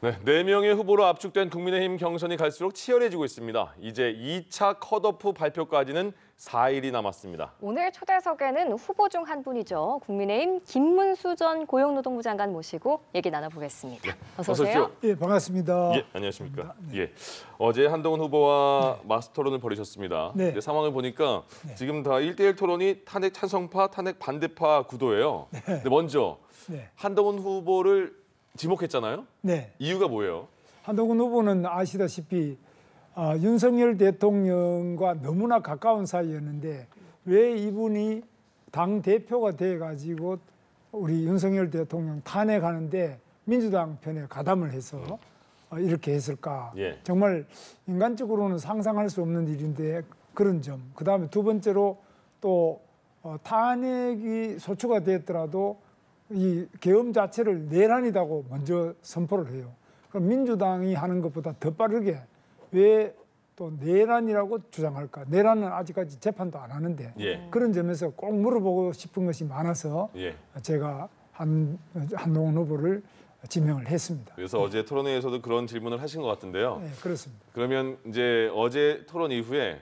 네, 4명의 후보로 압축된 국민의힘 경선이 갈수록 치열해지고 있습니다. 이제 2차 컷오프 발표까지는 4일이 남았습니다. 오늘 초대석에는 후보 중 한 분이죠. 국민의힘 김문수 전 고용노동부 장관 모시고 얘기 나눠보겠습니다. 네, 어서 오세요. 예, 반갑습니다. 예, 안녕하십니까. 예, 어제 한동훈 후보와 마스 토론을 벌이셨습니다. 네. 근데 상황을 보니까 지금 다 1대1 토론이 탄핵 찬성파, 탄핵 반대파 구도예요. 근데 먼저 한동훈 후보를 지목했잖아요. 네. 이유가 뭐예요? 한동훈 후보는 아시다시피 윤석열 대통령과 너무나 가까운 사이였는데 왜 이분이 당 대표가 돼가지고 우리 윤석열 대통령 탄핵하는데 민주당 편에 가담을 해서 이렇게 했을까? 예. 정말 인간적으로는 상상할 수 없는 일인데 그런 점. 그다음에 두 번째로 또 탄핵이 소추가 됐더라도 이 계엄 자체를 내란이라고 먼저 선포를 해요. 그럼 민주당이 하는 것보다 더 빠르게 왜 또 내란이라고 주장할까? 내란은 아직까지 재판도 안 하는데 그런 점에서 꼭 물어보고 싶은 것이 많아서 제가 한동훈 후보를 지명을 했습니다. 그래서 어제 토론회에서도 그런 질문을 하신 것 같은데요. 네, 그렇습니다. 그러면 이제 어제 토론 이후에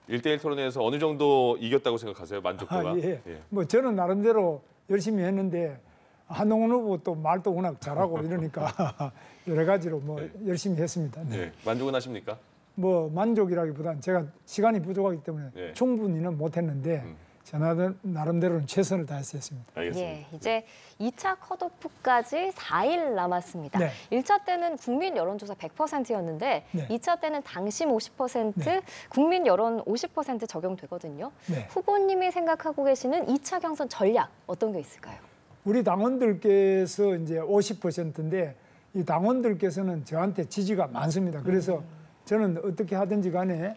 1대1 토론회에서 어느 정도 이겼다고 생각하세요? 만족도가? 예. 뭐 저는 나름대로 열심히 했는데 한동훈 후보 또 말도 워낙 잘하고 이러니까 여러 가지로 뭐 열심히 했습니다. 네. 만족은 하십니까? 뭐 만족이라기보다는 제가 시간이 부족하기 때문에 충분히는 못했는데 저 나름대로는 최선을 다해서 했습니다. 알겠습니다. 예, 이제 2차 컷오프까지 4일 남았습니다. 1차 때는 국민 여론조사 100%였는데 2차 때는 당심 50%, 국민 여론 50% 적용되거든요. 후보님이 생각하고 계시는 2차 경선 전략 어떤 게 있을까요? 우리 당원들께서 이제 50%인데 이 당원들께서는 저한테 지지가 많습니다. 그래서 저는 어떻게 하든지 간에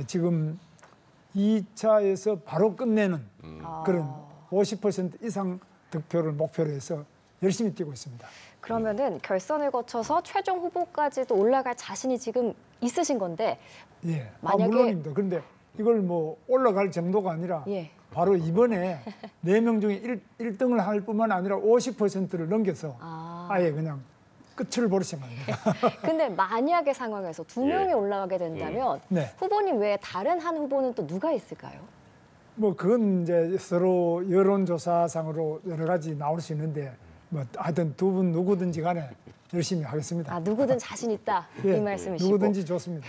지금 2차에서 바로 끝내는 그런 50% 이상 득표를 목표로 해서 열심히 뛰고 있습니다. 그러면은 결선을 거쳐서 최종 후보까지도 올라갈 자신이 지금 있으신 건데 예, 만약에 물론입니다. 그런데 이걸 뭐 올라갈 정도가 아니라 바로 이번에 4명 중에 1등을 할 뿐만 아니라 50%를 넘겨서 아예 그냥 끝을 보르시면 합니다. 근데 만약의 상황에서 2명이 올라가게 된다면 후보님 외에 다른 한 후보는 또 누가 있을까요? 뭐 그건 이제 서로 여론조사상으로 여러 가지 나올 수 있는데 뭐 하여튼 두 분 누구든지 간에 열심히 하겠습니다. 누구든 자신 있다 이 말씀이시고. 누구든지 좋습니다.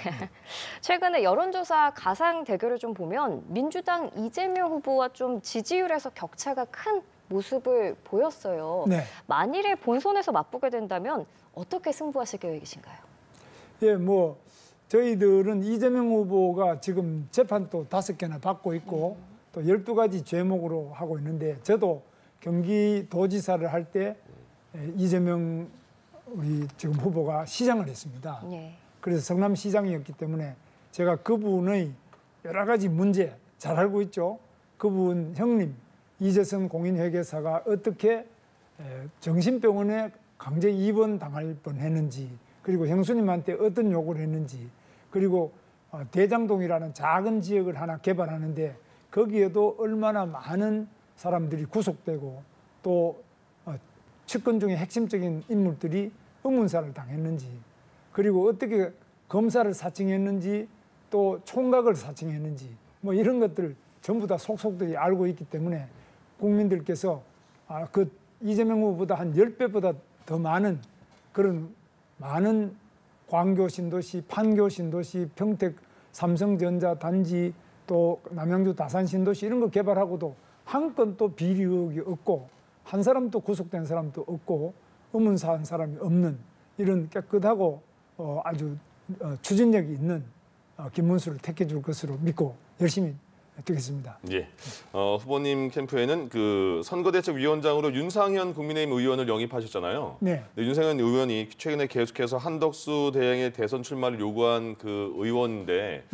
최근에 여론조사 가상 대결을 좀 보면 민주당 이재명 후보와 좀 지지율에서 격차가 큰 모습을 보였어요. 만일에 본선에서 맞붙게 된다면 어떻게 승부하실 계획이신가요? 예, 뭐 저희들은 이재명 후보가 지금 재판도 5개나 받고 있고 또 12가지 죄목으로 하고 있는데 저도 경기도지사를 할 때 이재명 우리 지금 후보가 시장을 했습니다. 그래서 성남시장이었기 때문에 제가 그분의 여러 가지 문제 잘 알고 있죠. 그분 형님 이재성 공인회계사가 어떻게 정신병원에 강제 입원 당할 뻔했는지 그리고 형수님한테 어떤 요구를 했는지 그리고 대장동이라는 작은 지역을 하나 개발하는데 거기에도 얼마나 많은 사람들이 구속되고 또 측근 중에 핵심적인 인물들이 의문사를 당했는지 그리고 어떻게 검사를 사칭했는지 또 총각을 사칭했는지 뭐 이런 것들 전부 다 속속들이 알고 있기 때문에 국민들께서 그 이재명 후보보다 한 10배보다 더 많은 그런 많은 광교 신도시, 판교 신도시, 평택 삼성전자 단지 또 남양주 다산 신도시 이런 거 개발하고도 한 건도 비리 의혹이 없고 한 사람도 구속된 사람도 없고 의문사한 사람이 없는 이런 깨끗하고 아주 추진력이 있는 김문수를 택해 줄 것으로 믿고 열심히 되겠습니다. 예, 후보님 캠프에는 그 선거대책위원장으로 윤상현 국민의힘 의원을 영입하셨잖아요. 근데 윤상현 의원이 최근에 계속해서 한덕수 대행의 대선 출마를 요구한 그 의원인데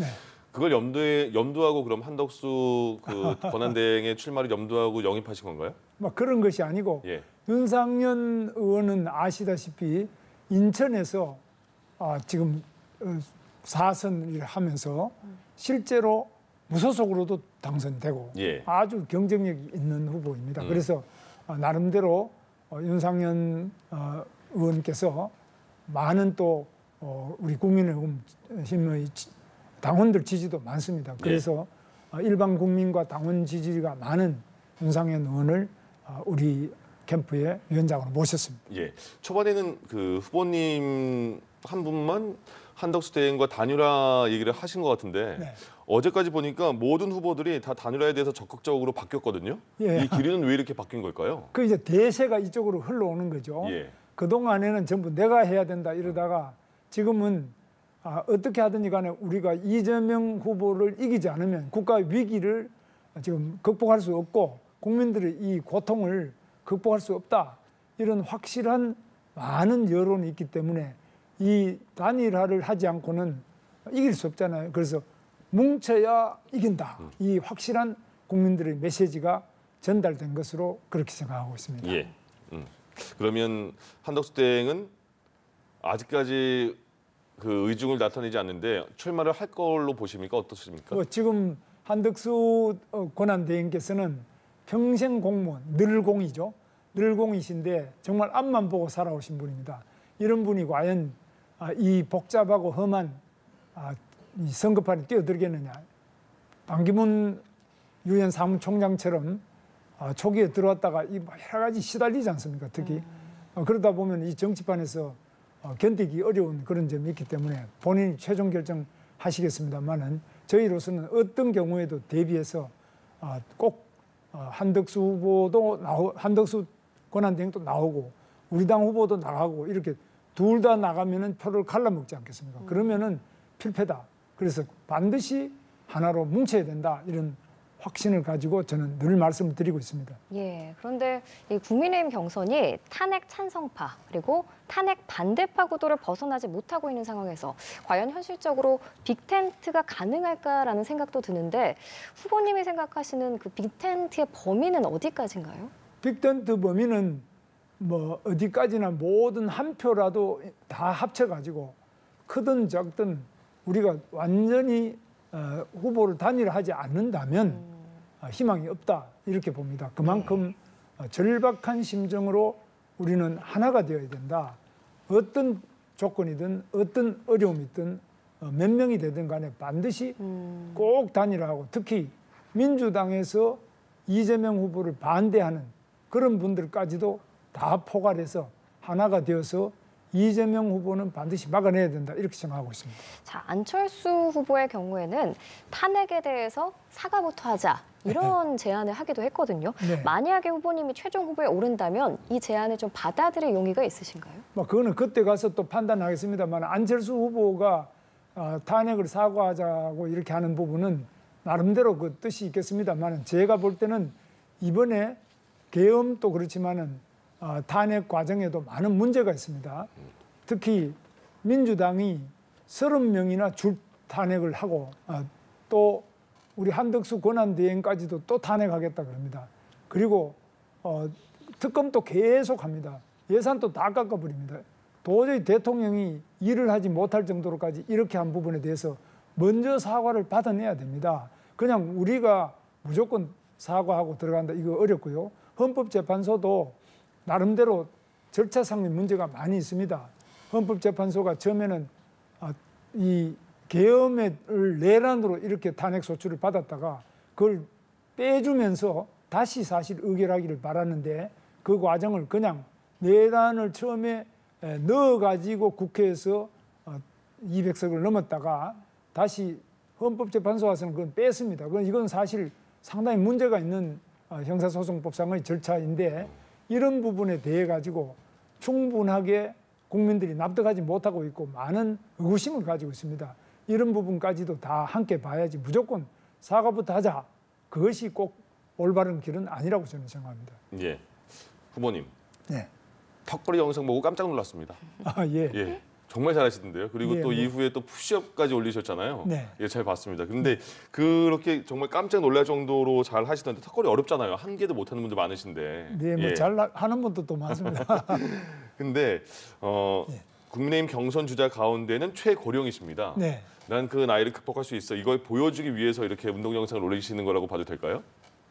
그걸 염두하고 그럼 한덕수 그 권한대행의 출마를 염두하고 영입하신 건가요? 막 그런 것이 아니고 윤상현 의원은 아시다시피 인천에서 지금 4선을 하면서 실제로 무소속으로도 당선되고 아주 경쟁력이 있는 후보입니다. 그래서 나름대로 윤상현 의원께서 많은 또 우리 국민의힘의 당원들 지지도 많습니다. 그래서 일반 국민과 당원 지지가 많은 윤상현 의원을 우리 캠프의 위원장으로 모셨습니다. 예, 초반에는 그 후보님 한 분만 한덕수 대행과 단일화 얘기를 하신 것 같은데 네. 어제까지 보니까 모든 후보들이 다 단일화에 대해서 적극적으로 바뀌었거든요. 예. 이 길이는 왜 이렇게 바뀐 걸까요? 그 이제 대세가 이쪽으로 흘러오는 거죠. 예. 그동안에는 전부 내가 해야 된다 이러다가 지금은 어떻게 하든지 간에 우리가 이재명 후보를 이기지 않으면 국가의 위기를 지금 극복할 수 없고 국민들의 이 고통을 극복할 수 없다. 이런 확실한 많은 여론이 있기 때문에 이 단일화를 하지 않고는 이길 수 없잖아요. 그래서 뭉쳐야 이긴다. 이 확실한 국민들의 메시지가 전달된 것으로 그렇게 생각하고 있습니다. 예. 그러면 한덕수 대행은 아직까지 그 의중을 나타내지 않는데 출마를 할 걸로 보십니까? 어떠십니까? 지금 한덕수 권한대행께서는 평생 공무원, 늘공이죠. 늘공이신데 정말 앞만 보고 살아오신 분입니다. 이런 분이 과연 이 복잡하고 험한 이 선거판에 뛰어들겠느냐. 반기문 유엔 사무총장처럼 초기에 들어왔다가 이 여러 가지 시달리지 않습니까? 특히 그러다 보면 이 정치판에서 견디기 어려운 그런 점이 있기 때문에 본인이 최종 결정하시겠습니다만은 저희로서는 어떤 경우에도 대비해서 꼭 한덕수 후보도 한덕수 권한대행도 나오고 우리 당 후보도 나가고 이렇게 둘 다 나가면은 표를 갈라먹지 않겠습니까? 그러면은 필패다. 그래서 반드시 하나로 뭉쳐야 된다. 이런 확신을 가지고 저는 늘 말씀을 드리고 있습니다. 예, 그런데 이 국민의힘 경선이 탄핵 찬성파 그리고 탄핵 반대파 구도를 벗어나지 못하고 있는 상황에서 과연 현실적으로 빅텐트가 가능할까라는 생각도 드는데 후보님이 생각하시는 그 빅텐트의 범위는 어디까지인가요? 빅텐트 범위는 뭐 어디까지나 모든 한 표라도 다 합쳐가지고 크든 작든 우리가 완전히 후보를 단일화하지 않는다면 희망이 없다 이렇게 봅니다. 그만큼 절박한 심정으로 우리는 하나가 되어야 된다. 어떤 조건이든 어떤 어려움이 있든 몇 명이 되든 간에 반드시 꼭 단일화하고 특히 민주당에서 이재명 후보를 반대하는 그런 분들까지도 다 포괄해서 하나가 되어서 이재명 후보는 반드시 막아내야 된다 이렇게 생각하고 있습니다. 자, 안철수 후보의 경우에는 탄핵에 대해서 사과부터 하자 이런 제안을 하기도 했거든요. 네. 만약에 후보님이 최종 후보에 오른다면 이 제안을 좀 받아들일 용의가 있으신가요? 그거는 그때 가서 또 판단하겠습니다만 안철수 후보가 탄핵을 사과하자고 이렇게 하는 부분은 나름대로 그 뜻이 있겠습니다만 제가 볼 때는 이번에 계엄도 그렇지만은 탄핵 과정에도 많은 문제가 있습니다. 특히 민주당이 30명이나 줄 탄핵을 하고 또 우리 한덕수 권한대행까지도 또 탄핵하겠다 그럽니다. 그리고 특검도 계속합니다. 예산도 다 깎아버립니다. 도저히 대통령이 일을 하지 못할 정도로까지 이렇게 한 부분에 대해서 먼저 사과를 받아내야 됩니다. 그냥 우리가 무조건 사과하고 들어간다 이거 어렵고요. 헌법재판소도 나름대로 절차상의 문제가 많이 있습니다. 헌법재판소가 처음에는 이 계엄을 내란으로 이렇게 탄핵 소추를 받았다가 그걸 빼주면서 다시 사실 의결하기를 바랐는데 그 과정을 그냥 내란을 처음에 넣어가지고 국회에서 200석을 넘었다가 다시 헌법재판소 와서는 그건 뺐습니다. 이건 사실 상당히 문제가 있는 형사소송법상의 절차인데 이런 부분에 대해 가지고 충분하게 국민들이 납득하지 못하고 있고 많은 의구심을 가지고 있습니다. 이런 부분까지도 다 함께 봐야지 무조건 사과부터 하자. 그것이 꼭 올바른 길은 아니라고 저는 생각합니다. 예, 후보님. 네. 턱걸이 영상 보고 깜짝 놀랐습니다. 예. 예. 정말 잘하시던데요. 그리고 예, 또 뭐. 이후에 또 푸시업까지 올리셨잖아요. 네. 예, 잘 봤습니다. 근데 그렇게 정말 깜짝 놀랄 정도로 잘 하시던데 턱걸이 어렵잖아요. 한 개도 못하는 분들 많으신데. 네, 뭐 예. 잘 하는 분도 또 많습니다. 근데 예. 국민의힘 경선 주자 가운데는 최고령이십니다. 네. 난 그 나이를 극복할 수 있어. 이걸 보여주기 위해서 이렇게 운동 영상을 올리시는 거라고 봐도 될까요?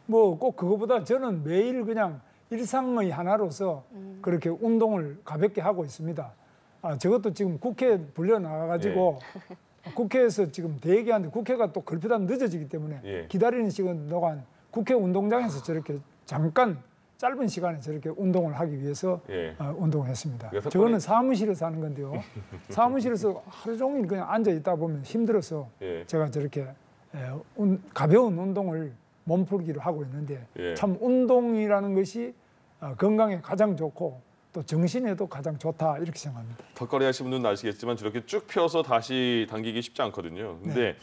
뭐 꼭 그거보다 저는 매일 그냥 일상의 하나로서 그렇게 운동을 가볍게 하고 있습니다. 저것도 지금 국회에 불려 나가가지고 국회에서 지금 대기하는데 국회가 또 걸핏하면 늦어지기 때문에 기다리는 시간 동안 국회 운동장에서 저렇게 잠깐 짧은 시간에 저렇게 운동을 하기 위해서 운동을 했습니다. 저거는 사무실에서 하는 건데요. 사무실에서 하루 종일 그냥 앉아 있다 보면 힘들어서 제가 저렇게 가벼운 운동을 몸풀기로 하고 있는데 참 운동이라는 것이 건강에 가장 좋고 또 정신에도 가장 좋다 이렇게 생각합니다. 턱걸이 하시는 분들은 아시겠지만 저렇게 쭉 펴서 다시 당기기 쉽지 않거든요. 근데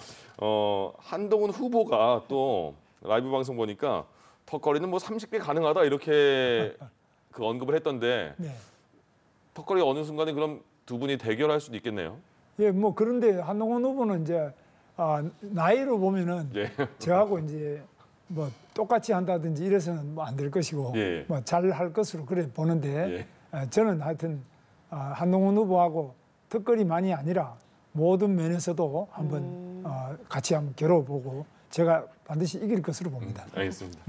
한동훈 후보가 또 라이브 방송 보니까 턱걸이는 뭐 30개 가능하다 이렇게 그 언급을 했던데 턱걸이 어느 순간에 그럼 두 분이 대결할 수도 있겠네요. 예, 뭐 그런데 한동훈 후보는 이제 나이로 보면은 저하고 이제 뭐 똑같이 한다든지 이래서는 뭐 안 될 것이고 뭐 잘 할 것으로 그래 보는데 저는 하여튼 한동훈 후보하고 턱걸이만이 아니라 모든 면에서도 한번 같이 한번 겨뤄보고 제가 반드시 이길 것으로 봅니다. 알겠습니다.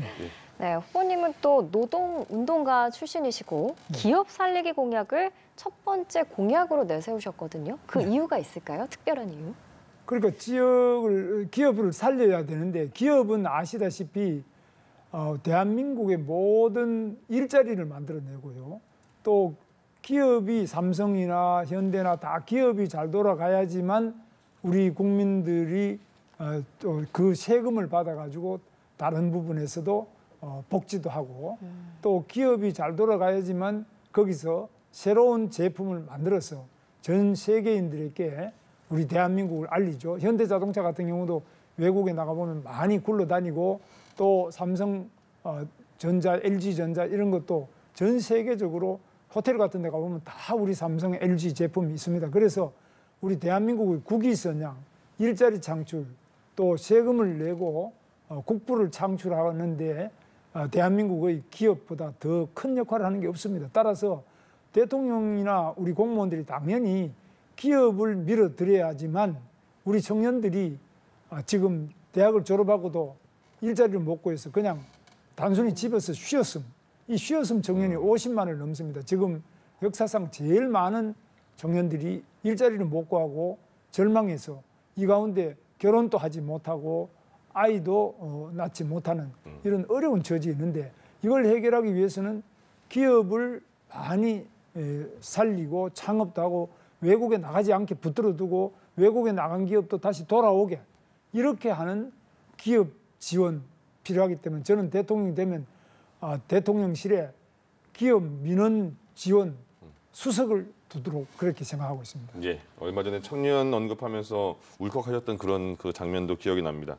네, 후보님은 또 노동운동가 출신이시고 기업 살리기 공약을 첫 번째 공약으로 내세우셨거든요. 그 이유가 있을까요? 특별한 이유? 그러니까 기업을 살려야 되는데 기업은 아시다시피 대한민국의 모든 일자리를 만들어내고요. 또 기업이 삼성이나 현대나 다 기업이 잘 돌아가야지만 우리 국민들이 또 그 세금을 받아가지고 다른 부분에서도 복지도 하고 또 기업이 잘 돌아가야지만 거기서 새로운 제품을 만들어서 전 세계인들에게 우리 대한민국을 알리죠. 현대자동차 같은 경우도 외국에 나가보면 많이 굴러다니고 또 삼성전자, LG전자 이런 것도 전 세계적으로 호텔 같은 데 가보면 다 우리 삼성, LG 제품이 있습니다. 그래서 우리 대한민국의 국위선양, 일자리 창출, 또 세금을 내고 국부를 창출하는데 대한민국의 기업보다 더 큰 역할을 하는 게 없습니다. 따라서 대통령이나 우리 공무원들이 당연히 기업을 밀어드려야지만 우리 청년들이 지금 대학을 졸업하고도 일자리를 못 구해서 그냥 단순히 집에서 쉬었음. 이 쉬었음 청년이 50만을 넘습니다. 지금 역사상 제일 많은 청년들이 일자리를 못 구하고 절망해서 이 가운데 결혼도 하지 못하고 아이도 낳지 못하는 이런 어려운 처지에 있는데 이걸 해결하기 위해서는 기업을 많이 살리고 창업도 하고 외국에 나가지 않게 붙들어두고 외국에 나간 기업도 다시 돌아오게 이렇게 하는 기업 지원 필요하기 때문에 저는 대통령이 되면 대통령실에 기업 민원 지원 수석을 두도록 그렇게 생각하고 있습니다. 예, 얼마 전에 청년 언급하면서 울컥하셨던 그런 그 장면도 기억이 납니다.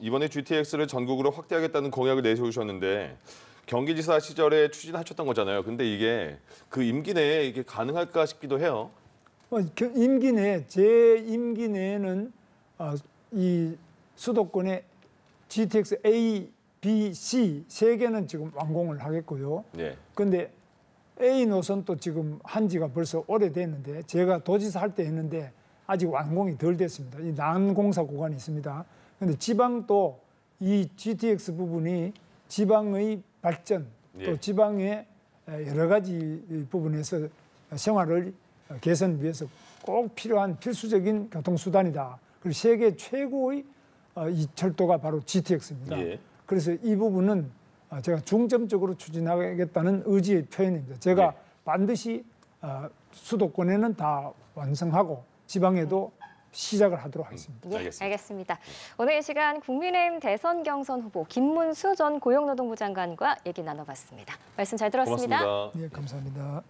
이번에 GTX를 전국으로 확대하겠다는 공약을 내세우셨는데 경기지사 시절에 추진하셨던 거잖아요. 근데 이게 그 임기 내에 이게 가능할까 싶기도 해요. 임기 내, 제 임기 내에는 이 수도권에 GTX A, B, C 세 개는 지금 완공을 하겠고요. 그런데 A 노선도 지금 한 지가 벌써 오래됐는데 제가 도지사 할 때 했는데 아직 완공이 덜 됐습니다. 이 난공사 구간이 있습니다. 그런데 지방도 이 GTX 부분이 지방의 발전 또 지방의 여러 가지 부분에서 생활을 개선 위해서 꼭 필요한 필수적인 교통수단이다. 그리고 세계 최고의 이 철도가 바로 GTX입니다. 그래서 이 부분은 제가 중점적으로 추진하겠다는 의지의 표현입니다. 제가 반드시 수도권에는 다 완성하고 지방에도 시작을 하도록 하겠습니다. 알겠습니다. 오늘 이 시간 국민의힘 대선 경선 후보 김문수 전 고용노동부 장관과 얘기 나눠봤습니다. 말씀 잘 들었습니다. 고맙습니다. 네, 감사합니다.